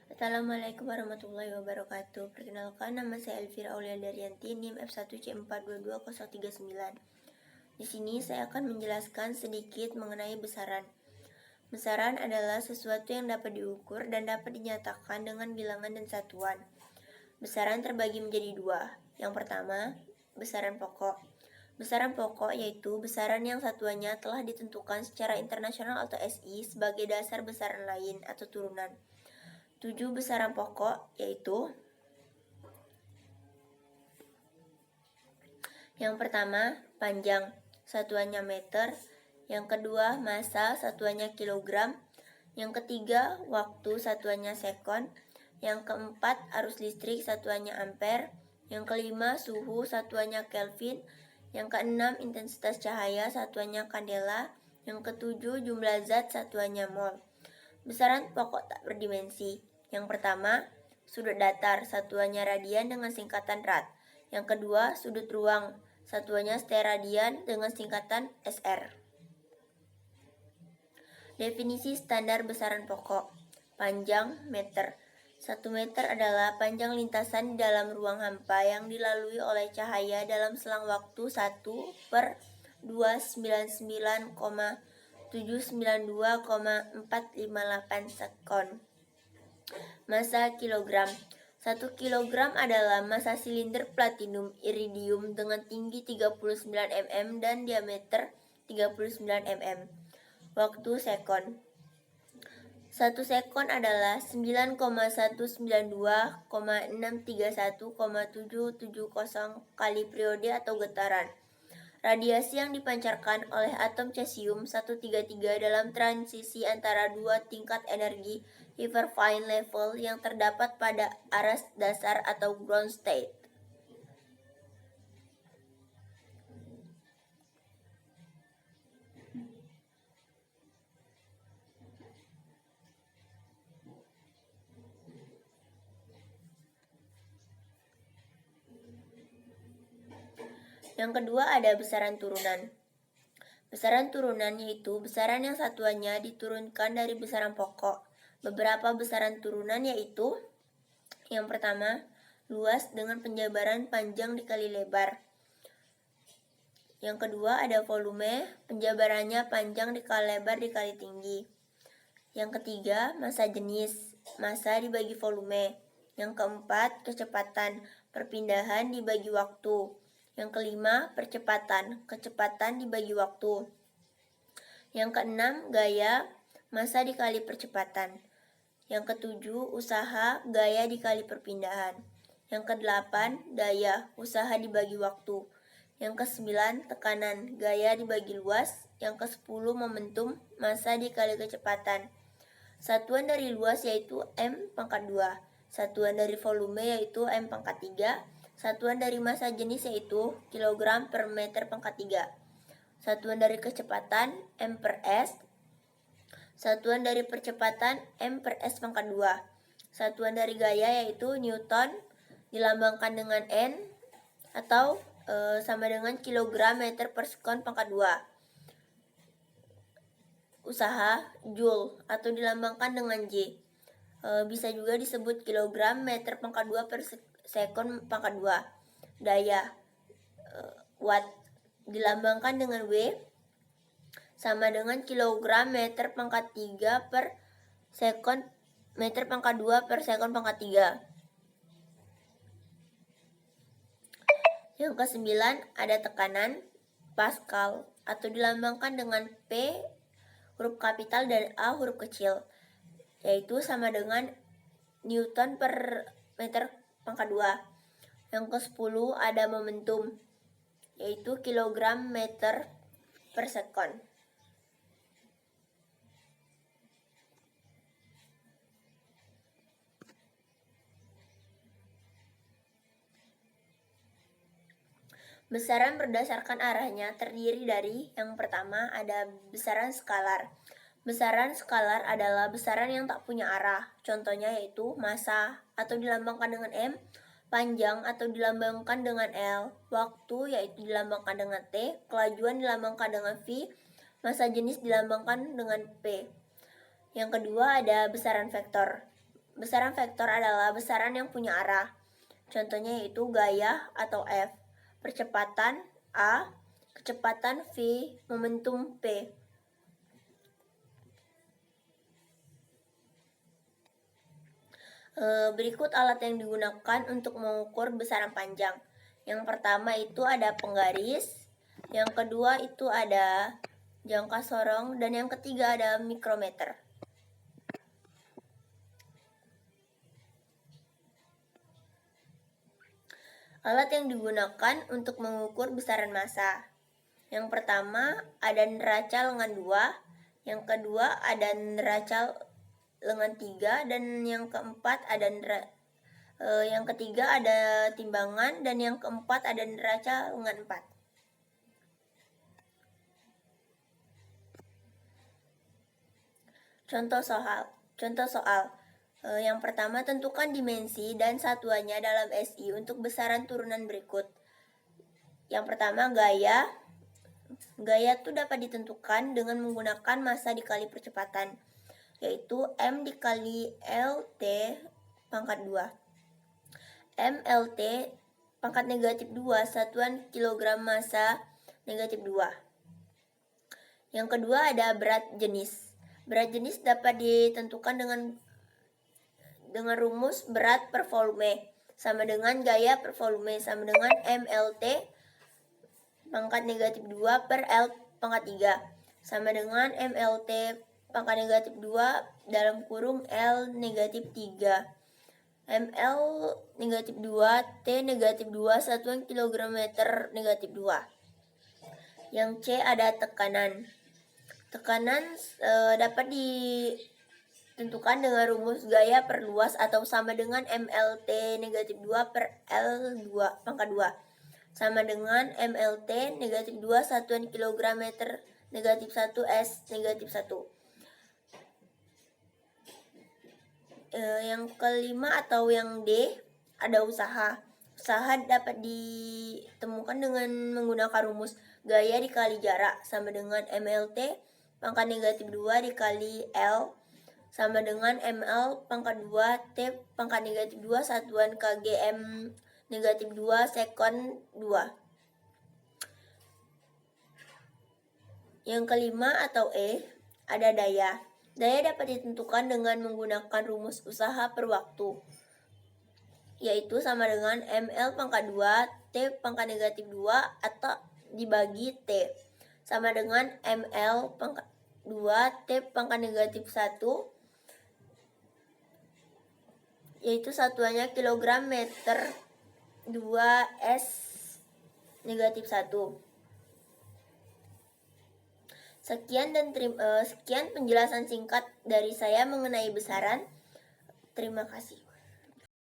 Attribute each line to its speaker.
Speaker 1: Assalamualaikum warahmatullahi wabarakatuh. Perkenalkan, nama saya Elvira Aulia Daryanti, NIM F1C422039. Di sini saya akan menjelaskan sedikit mengenai besaran. Besaran adalah sesuatu yang dapat diukur dan dapat dinyatakan dengan bilangan dan satuan. Besaran terbagi menjadi dua. Yang pertama, besaran pokok. Besaran pokok yaitu besaran yang satuannya telah ditentukan secara internasional atau SI sebagai dasar besaran lain atau turunan. 7 besaran pokok yaitu yang pertama, panjang, satuannya meter. Yang kedua, massa, satuannya kilogram. Yang ketiga, waktu, satuannya sekon. Yang keempat, arus listrik, satuannya ampere. Yang kelima, suhu, satuannya Kelvin. Yang keenam, intensitas cahaya, satuannya kandela. Yang ketujuh, jumlah zat, satuannya mol. Besaran pokok tak berdimensi. Yang pertama, sudut datar, satuannya radian dengan singkatan rad. Yang kedua, sudut ruang, satuannya steradian dengan singkatan SR. Definisi standar besaran pokok. Panjang meter. 1 meter adalah panjang lintasan di dalam ruang hampa yang dilalui oleh cahaya dalam selang waktu 1/299,792,458 sekon. Massa kilogram. 1 kilogram adalah massa silinder platinum iridium dengan tinggi 39 mm dan diameter 39 mm. Waktu sekon. 1 sekon adalah 9,192,631,770 kali periode atau getaran. Radiasi yang dipancarkan oleh atom cesium 133 dalam transisi antara dua tingkat energi hyperfine level yang terdapat pada aras dasar atau ground state. Yang kedua ada besaran turunan. Besaran turunan yaitu besaran yang satuannya diturunkan dari besaran pokok. Beberapa besaran turunan yaitu yang pertama, luas dengan penjabaran panjang dikali lebar. Yang kedua ada volume, penjabarannya panjang dikali lebar dikali tinggi. Yang ketiga, massa jenis, massa dibagi volume. Yang keempat, kecepatan, perpindahan dibagi waktu. Yang kelima, percepatan, kecepatan dibagi waktu. Yang keenam, gaya, massa dikali percepatan. Yang ketujuh, usaha, gaya dikali perpindahan. Yang kedelapan, daya, usaha dibagi waktu. Yang kesembilan, tekanan, gaya dibagi luas. Yang kesepuluh, momentum, massa dikali kecepatan. Satuan dari luas yaitu M pangkat 2. Satuan dari volume yaitu M pangkat 3. Satuan dari massa jenis yaitu kilogram per meter pangkat 3. Satuan dari kecepatan M per S. Satuan dari percepatan M per S pangkat 2. Satuan dari gaya yaitu Newton dilambangkan dengan N atau sama dengan kilogram meter per sekon pangkat 2. Usaha Joule atau dilambangkan dengan J. Bisa juga disebut kilogram meter pangkat 2 per sekon pangkat 2. Daya Watt dilambangkan dengan W sama dengan kilogram meter pangkat 3 per sekon meter pangkat 2 per sekon pangkat 3. Yang kesembilan ada tekanan Pascal atau dilambangkan dengan P huruf kapital dan A huruf kecil, yaitu sama dengan Newton per meter pangkat 2. Yang ke-10 ada momentum, yaitu kilogram meter per sekon. Besaran berdasarkan arahnya terdiri dari yang pertama ada besaran skalar. Besaran skalar adalah besaran yang tak punya arah. Contohnya yaitu massa atau dilambangkan dengan M, panjang atau dilambangkan dengan L, waktu yaitu dilambangkan dengan T, kelajuan dilambangkan dengan V, massa jenis dilambangkan dengan P. Yang kedua ada besaran vektor. Besaran vektor adalah besaran yang punya arah. Contohnya yaitu gaya atau F, percepatan A, kecepatan V, momentum P. Berikut alat yang digunakan untuk mengukur besaran panjang. Yang pertama itu ada penggaris, yang kedua itu ada jangka sorong, dan yang ketiga ada mikrometer. Alat yang digunakan untuk mengukur besaran massa. Yang pertama ada neraca lengan 2, yang kedua ada neraca lengan 3, dan yang keempat ada yang ketiga ada timbangan, dan yang keempat ada neraca lengan 4. Contoh soal. Yang pertama, tentukan dimensi dan satuannya dalam SI untuk besaran turunan berikut. Yang pertama, gaya. Gaya itu dapat ditentukan dengan menggunakan massa dikali percepatan, yaitu M dikali LT pangkat 2. MLT pangkat negatif 2 satuan kilogram massa negatif 2. Yang kedua ada berat jenis. Berat jenis dapat ditentukan dengan rumus berat per volume sama dengan gaya per volume sama dengan MLT pangkat negatif 2 per L pangkat 3 sama dengan MLT pangkat negatif 2 dalam kurung L negatif 3. ML negatif 2, T negatif 2 satuan kilogram meter negatif 2. Yang C ada tekanan. Tekanan dapat ditentukan dengan rumus gaya per luas atau sama dengan MLT negatif 2 per L2 pangkat 2 sama dengan MLT negatif 2 satuan kilogram meter negatif 1 S negatif 1. Yang kelima atau yang D ada usaha. Usaha dapat ditemukan dengan menggunakan rumus gaya dikali jarak sama dengan MLT pangkat negatif 2 dikali L sama dengan ML pangkat 2 T pangkat negatif 2 satuan KGM negatif 2 sekon 2. Yang kelima atau E ada daya. Daya dapat ditentukan dengan menggunakan rumus usaha per waktu, yaitu sama dengan ML pangkat 2 T pangkat negatif 2 atau dibagi T sama dengan ML pangkat 2 T pangkat negatif 1, yaitu satuannya kilogram meter 2 S negatif 1. Sekian penjelasan singkat dari saya mengenai besaran. Terima kasih.